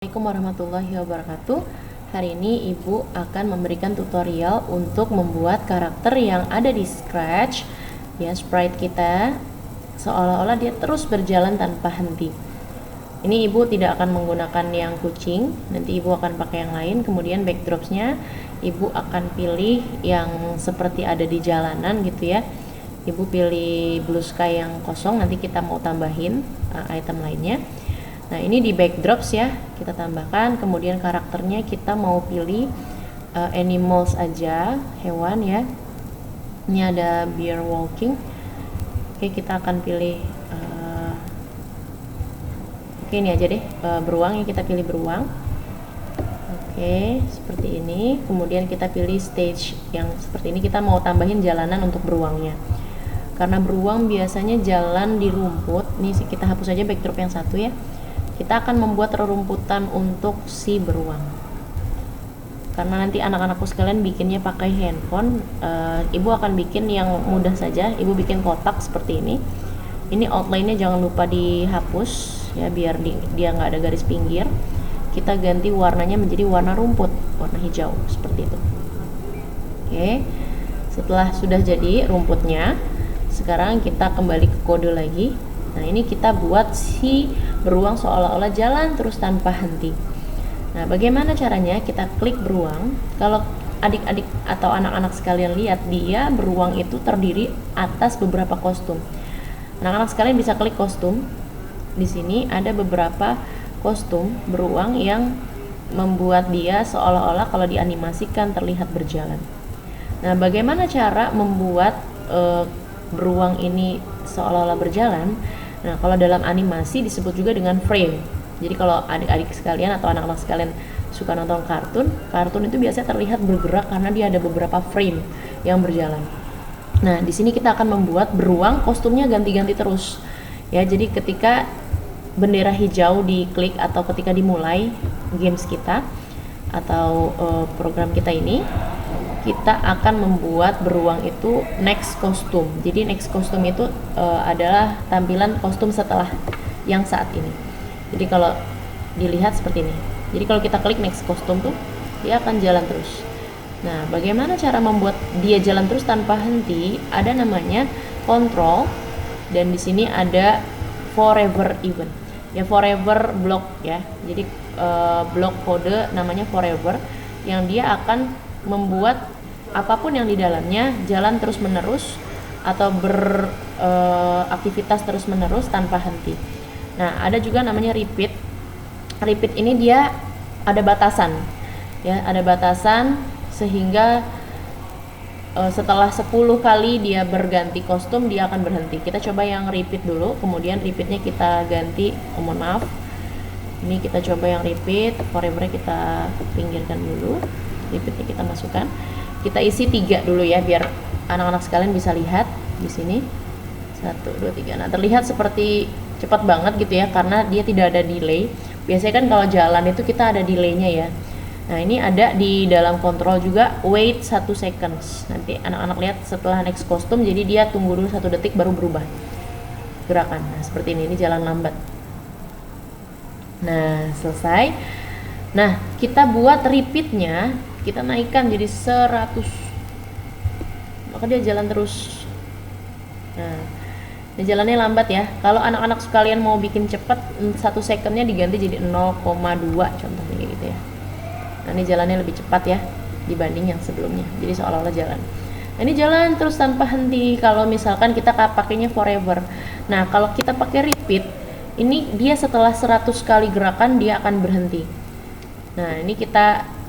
Assalamualaikum warahmatullahi wabarakatuh. Hari ini Ibu akan memberikan tutorial untuk membuat karakter yang ada di Scratch, ya, sprite kita seolah-olah dia terus berjalan tanpa henti. Ini Ibu tidak akan menggunakan yang kucing, nanti Ibu akan pakai yang lain. Kemudian backdropsnya Ibu akan pilih yang seperti ada di jalanan gitu ya. Ibu pilih blue sky yang kosong, nanti kita mau tambahin item lainnya. Nah, ini di backdrops ya, kita tambahkan. Kemudian karakternya kita mau pilih animals aja, hewan ya. Ini ada bear walking. Oke, kita akan pilih oke, ini aja deh, beruang ya, kita pilih beruang. Oke, seperti ini. Kemudian kita pilih stage yang seperti ini, kita mau tambahin jalanan untuk beruangnya. Karena beruang biasanya jalan di rumput. Nih, kita hapus aja backdrop yang satu ya. Kita akan membuat rerumputan untuk si beruang. Karena nanti anak-anakku sekalian bikinnya pakai handphone, Ibu akan bikin yang mudah saja. Ibu bikin kotak seperti ini. Ini outline-nya jangan lupa dihapus ya, biar dia nggak ada garis pinggir. Kita ganti warnanya menjadi warna rumput, warna hijau seperti itu. Oke, setelah sudah jadi rumputnya, sekarang kita kembali ke kode lagi. Nah, ini kita buat si beruang seolah-olah jalan terus tanpa henti. Nah, bagaimana caranya? Kita klik beruang. Kalau adik-adik atau anak-anak sekalian lihat, dia beruang itu terdiri atas beberapa kostum. Anak-anak sekalian bisa klik kostum. Di sini ada beberapa kostum beruang yang membuat dia seolah-olah kalau dianimasikan terlihat berjalan. Nah, bagaimana cara membuat beruang ini seolah-olah berjalan? Nah, kalau dalam animasi disebut juga dengan frame. Jadi kalau adik-adik sekalian atau anak-anak sekalian suka nonton kartun itu biasanya terlihat bergerak karena dia ada beberapa frame yang berjalan. Nah, di sini kita akan membuat beruang kostumnya ganti-ganti terus. Ya, jadi ketika bendera hijau diklik atau ketika dimulai games kita atau program kita ini, kita akan membuat beruang itu next kostum. Jadi next kostum itu adalah tampilan kostum setelah yang saat ini. Jadi kalau dilihat seperti ini. Jadi kalau kita klik next kostum tuh, dia akan jalan terus. Nah, bagaimana cara membuat dia jalan terus tanpa henti? Ada namanya control, dan di sini ada forever event. Ya, forever block ya. Jadi blok kode namanya forever, yang dia akan membuat apapun yang di dalamnya jalan terus menerus atau beraktivitas terus menerus tanpa henti. Nah, ada juga namanya repeat. Repeat ini dia ada batasan ya, ada batasan sehingga setelah 10 kali dia berganti kostum dia akan berhenti. Kita coba yang repeat dulu, kemudian repeatnya kita ganti, mohon maaf, ini kita coba yang repeat, forever kita pinggirkan dulu, repeatnya kita masukkan, kita isi 3 dulu ya biar anak-anak sekalian bisa lihat di sini. 1, 2, 3. Nah, terlihat seperti cepat banget gitu ya karena dia tidak ada delay. Biasanya kan kalau jalan itu kita ada delaynya ya. Nah, ini ada di dalam kontrol juga wait 1 seconds. Nanti anak-anak lihat setelah next kostum, jadi dia tunggu dulu 1 detik baru berubah gerakan. Nah, seperti ini jalan lambat. Nah, selesai. Nah, kita buat repeatnya, kita naikkan jadi 100, maka dia jalan terus. Nah, ini jalannya lambat ya. Kalau anak-anak sekalian mau bikin cepat, 1 secondnya diganti jadi 0,2 contohnya gitu ya. Nah, ini jalannya lebih cepat ya dibanding yang sebelumnya, jadi seolah-olah jalan. Nah, ini jalan terus tanpa henti kalau misalkan kita pakainya forever. Nah, kalau kita pakai repeat, ini dia setelah 100 kali gerakan dia akan berhenti. Nah, ini kita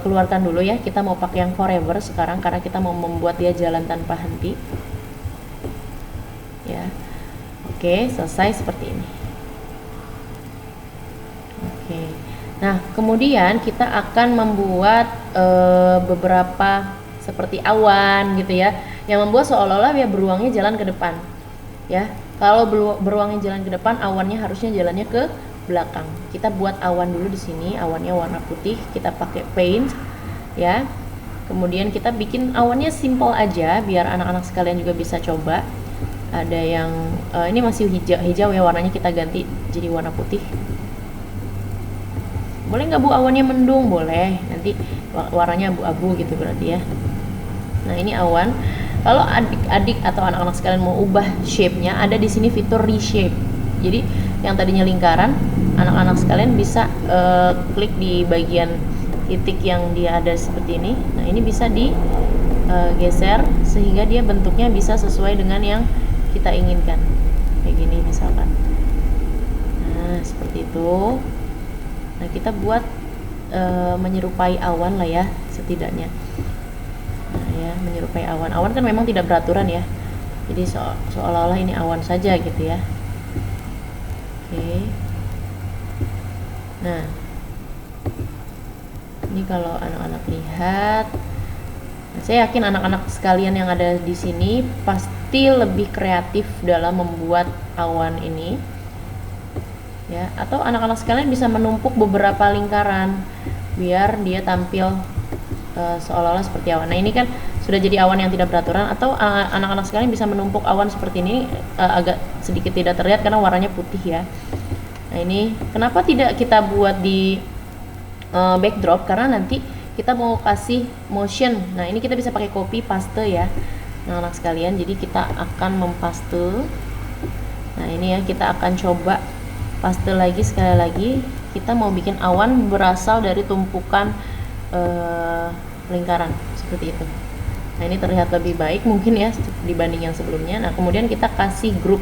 keluarkan dulu ya, kita mau pakai yang forever sekarang karena kita mau membuat dia jalan tanpa henti ya. Oke, selesai seperti ini. Oke, nah kemudian kita akan membuat beberapa seperti awan gitu ya, yang membuat seolah-olah ya beruangnya jalan ke depan ya. Kalau beruangnya jalan ke depan, awannya harusnya jalannya ke belakang. Kita buat awan dulu di sini, awannya warna putih, kita pakai paint ya. Kemudian kita bikin awannya simple aja biar anak-anak sekalian juga bisa coba. Ada yang ini masih hijau ya, warnanya kita ganti jadi warna putih. Boleh nggak Bu awannya mendung? Boleh, nanti warnanya abu-abu gitu berarti ya. Nah ini awan. Kalau adik-adik atau anak-anak sekalian mau ubah shape-nya, ada di sini fitur reshape. Jadi yang tadinya lingkaran, anak-anak sekalian bisa klik di bagian titik yang dia ada seperti ini. Nah ini bisa digeser sehingga dia bentuknya bisa sesuai dengan yang kita inginkan. Kayak gini misalkan. Nah seperti itu. Nah kita buat menyerupai awan lah ya setidaknya. Nah ya menyerupai awan. Awan kan memang tidak beraturan ya. Jadi seolah-olah ini awan saja gitu ya. Oke. Nah ini kalau anak-anak lihat, nah, saya yakin anak-anak sekalian yang ada di sini pasti lebih kreatif dalam membuat awan ini. Ya, atau anak-anak sekalian bisa menumpuk beberapa lingkaran biar dia tampil seolah-olah seperti awan. Nah ini kan sudah jadi awan yang tidak beraturan, atau anak-anak sekalian bisa menumpuk awan seperti ini agak sedikit tidak terlihat karena warnanya putih ya. Nah ini kenapa tidak kita buat di backdrop, karena nanti kita mau kasih motion. Nah ini kita bisa pakai copy paste ya anak-anak sekalian. Jadi kita akan mempaste. Nah ini ya kita akan coba paste lagi sekali lagi. Kita mau bikin awan berasal dari tumpukan lingkaran seperti itu. Nah ini terlihat lebih baik mungkin ya dibanding yang sebelumnya. Nah kemudian kita kasih grup,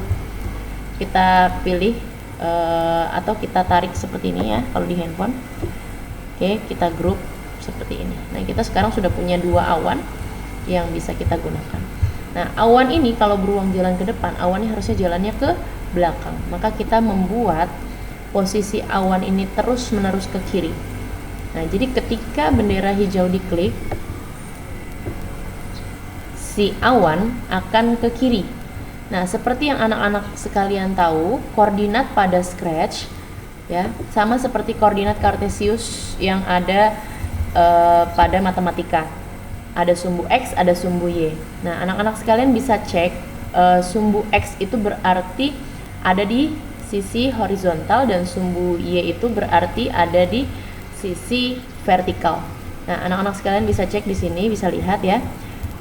kita pilih atau kita tarik seperti ini ya kalau di handphone. Oke, kita grup seperti ini. Nah kita sekarang sudah punya dua awan yang bisa kita gunakan. Nah awan ini kalau beruang jalan ke depan, awannya harusnya jalannya ke belakang. Maka kita membuat posisi awan ini terus menerus ke kiri. Nah jadi ketika bendera hijau diklik, si awan akan ke kiri. Nah seperti yang anak-anak sekalian tahu, koordinat pada Scratch ya sama seperti koordinat Cartesius yang ada pada matematika. Ada sumbu X, ada sumbu Y. Nah anak-anak sekalian bisa cek sumbu X itu berarti ada di sisi horizontal dan sumbu Y itu berarti ada di sisi vertikal. Nah, anak-anak sekalian bisa cek di sini, bisa lihat ya.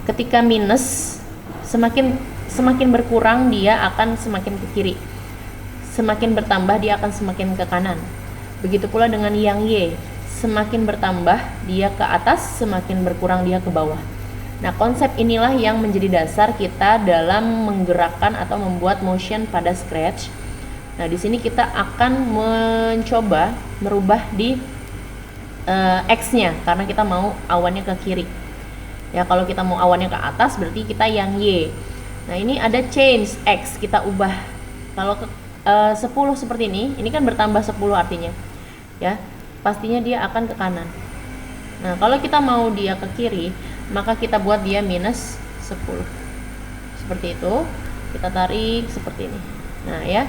Ketika minus, semakin berkurang dia akan semakin ke kiri. Semakin bertambah dia akan semakin ke kanan. Begitu pula dengan yang Y. Semakin bertambah dia ke atas, semakin berkurang dia ke bawah. Nah, konsep inilah yang menjadi dasar kita dalam menggerakkan atau membuat motion pada Scratch. Nah, di sini kita akan mencoba merubah di X-nya karena kita mau awannya ke kiri. Ya, kalau kita mau awannya ke atas berarti kita yang Y. Nah, ini ada change X, kita ubah. Kalau 10 seperti ini kan bertambah 10 artinya. Ya, pastinya dia akan ke kanan. Nah, kalau kita mau dia ke kiri, maka kita buat dia minus 10. Seperti itu. Kita tarik seperti ini. Nah, ya.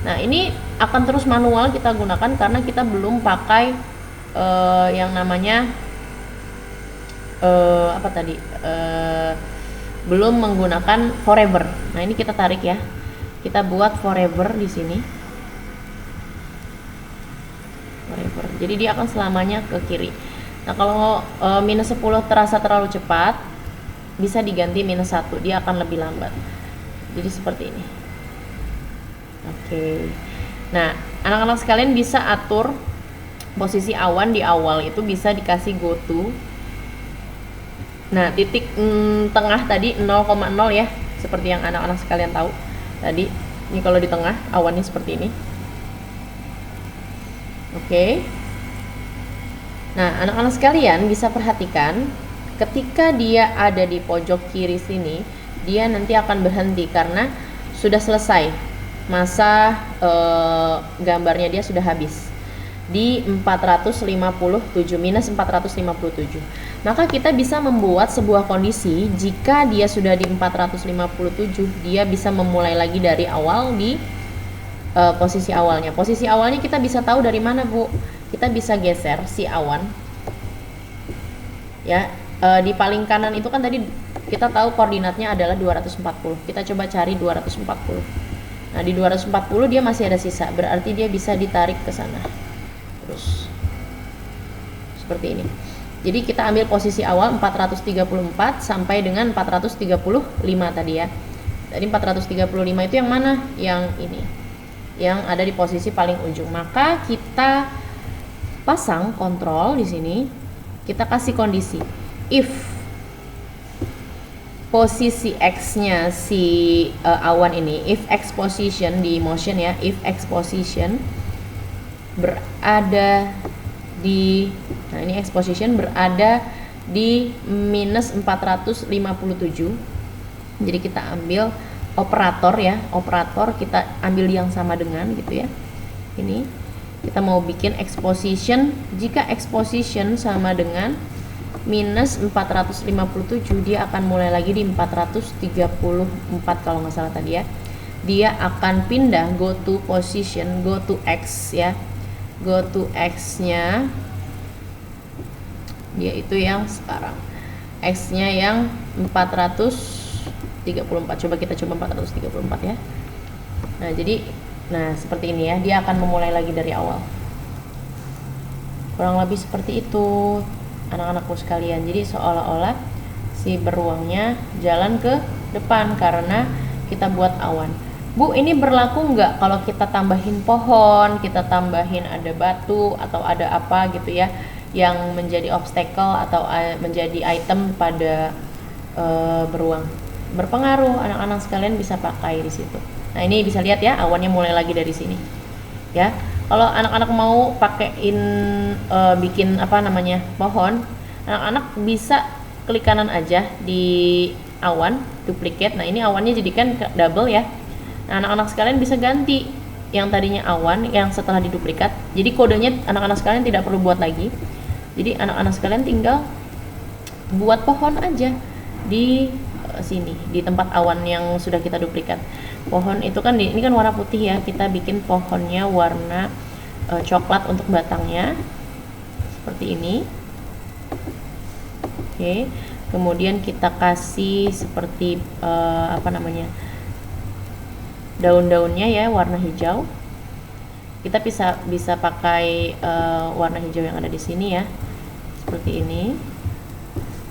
Nah, ini akan terus manual kita gunakan karena kita belum pakai yang namanya belum menggunakan forever. Nah, ini kita tarik ya. Kita buat forever di sini. Forever. Jadi dia akan selamanya ke kiri. Nah, kalau minus 10 terasa terlalu cepat, bisa diganti minus 1. Dia akan lebih lambat. Jadi seperti ini. Oke. Nah, anak-anak sekalian bisa atur posisi awan di awal itu bisa dikasih go to. Nah, titik tengah tadi 0,0 ya, seperti yang anak-anak sekalian tahu tadi. Ini kalau di tengah awannya seperti ini. Oke. Nah, anak-anak sekalian bisa perhatikan ketika dia ada di pojok kiri sini, dia nanti akan berhenti karena sudah selesai masa gambarnya, dia sudah habis di 457 minus 457. Maka kita bisa membuat sebuah kondisi jika dia sudah di 457, dia bisa memulai lagi dari awal di posisi awalnya. Posisi awalnya kita bisa tahu dari mana, Bu? Kita bisa geser si awan. Ya, di paling kanan itu kan tadi kita tahu koordinatnya adalah 240. Kita coba cari 240. Nah, di 240 dia masih ada sisa, berarti dia bisa ditarik ke sana. Terus seperti ini. Jadi kita ambil posisi awal 434 sampai dengan 435 tadi ya. Tadi 435 itu yang mana? Yang ini, yang ada di posisi paling ujung. Maka kita pasang kontrol di sini, kita kasih kondisi if posisi x-nya si awan ini, if x position di motion ya, if x position berada di, nah ini x position berada di minus 457. Jadi kita ambil operator ya, operator kita ambil yang sama dengan gitu ya. Ini kita mau bikin x position, jika x position sama dengan minus 457, dia akan mulai lagi di 434 kalau nggak salah tadi ya. Dia akan pindah go to position, go to x ya, go to x nya dia itu yang sekarang, x nya yang 434. Coba kita coba 434 ya. Nah jadi, nah seperti ini ya, dia akan memulai lagi dari awal, kurang lebih seperti itu anak-anakku sekalian. Jadi seolah-olah si beruangnya jalan ke depan karena kita buat awan. Bu, ini berlaku nggak kalau kita tambahin pohon, kita tambahin ada batu atau ada apa gitu ya yang menjadi obstacle atau menjadi item pada beruang? Berpengaruh, anak-anak sekalian bisa pakai di situ. Nah ini bisa lihat ya, awannya mulai lagi dari sini ya. Kalau anak-anak mau pakein bikin apa namanya pohon, anak-anak bisa klik kanan aja di awan, duplicate. Nah ini awannya jadikan double ya. Nah, anak-anak sekalian bisa ganti yang tadinya awan yang setelah diduplikat. Jadi kodenya anak-anak sekalian tidak perlu buat lagi. Jadi anak-anak sekalian tinggal buat pohon aja di sini, di tempat awan yang sudah kita duplikat. Pohon itu kan ini kan warna putih ya, kita bikin pohonnya warna coklat untuk batangnya seperti ini. Oke, kemudian kita kasih seperti apa namanya, daun-daunnya ya warna hijau. Kita bisa pakai warna hijau yang ada di sini ya, seperti ini.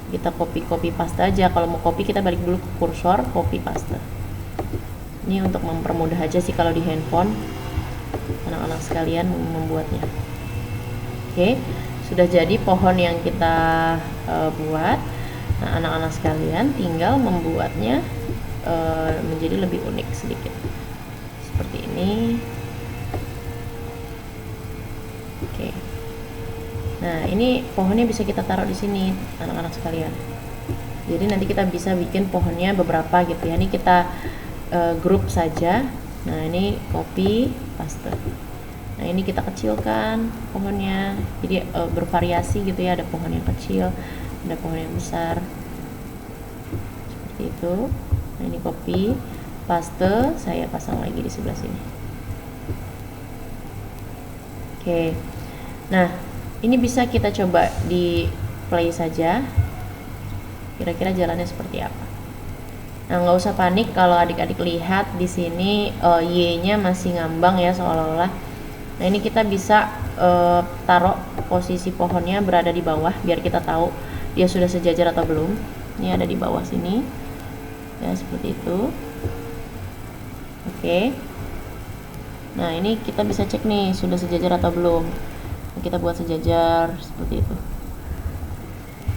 Kita copy paste aja. Kalau mau copy kita balik dulu ke kursor, copy paste. Ini untuk mempermudah aja sih kalau di handphone anak-anak sekalian membuatnya. Oke, sudah jadi pohon yang kita buat. Nah, anak-anak sekalian tinggal membuatnya menjadi lebih unik sedikit seperti ini. Oke. Nah, ini pohonnya bisa kita taruh di sini, anak-anak sekalian. Jadi nanti kita bisa bikin pohonnya beberapa gitu ya. Ini kita grup saja. Nah, ini copy paste. Nah, ini kita kecilkan pohonnya. Jadi bervariasi gitu ya, ada pohon yang kecil, ada pohon yang besar. Seperti itu. Nah, ini copy paste, saya pasang lagi di sebelah sini. Oke. Nah, ini bisa kita coba di play saja. Kira-kira jalannya seperti apa. Nah, nggak usah panik kalau adik-adik lihat di sini Y-nya masih ngambang ya seolah-olah. Nah, ini kita bisa taruh posisi pohonnya berada di bawah biar kita tahu dia sudah sejajar atau belum. Ini ada di bawah sini. Ya, seperti itu. Oke. Nah, ini kita bisa cek nih sudah sejajar atau belum. Kita buat sejajar seperti itu.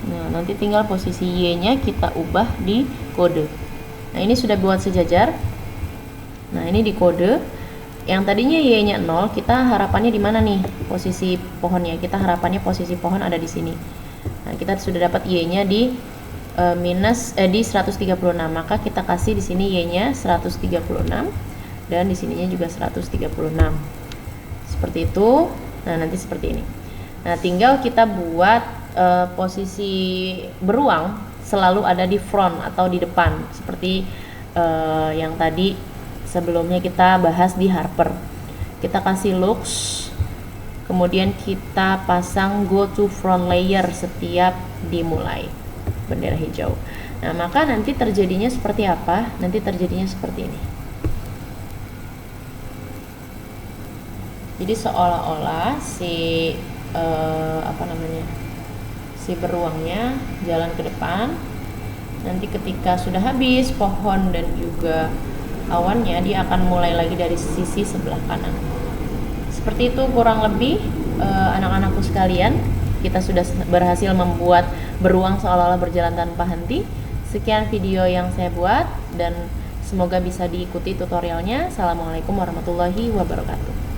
Nah, nanti tinggal posisi Y-nya kita ubah di kode. Nah, ini sudah buat sejajar. Nah, ini di kode. Yang tadinya Y-nya 0, kita harapannya di mana nih posisi pohonnya? Kita harapannya posisi pohon ada di sini. Nah, kita sudah dapat Y-nya di di 136. Maka kita kasih di sini Y-nya 136 dan di sininya juga 136. Seperti itu. Nah, nanti seperti ini. Nah, tinggal kita buat posisi beruang selalu ada di front atau di depan seperti yang tadi sebelumnya kita bahas di Harper. Kita kasih looks, kemudian kita pasang go to front layer setiap dimulai bendera hijau. Nah, maka nanti terjadinya seperti apa? Nanti terjadinya seperti ini. Jadi seolah-olah si apa namanya, si beruangnya jalan ke depan. Nanti ketika sudah habis pohon dan juga awannya, dia akan mulai lagi dari sisi sebelah kanan. Seperti itu kurang lebih anak-anakku sekalian, kita sudah berhasil membuat beruang seolah-olah berjalan tanpa henti. Sekian video yang saya buat dan semoga bisa diikuti tutorialnya. Assalamualaikum warahmatullahi wabarakatuh.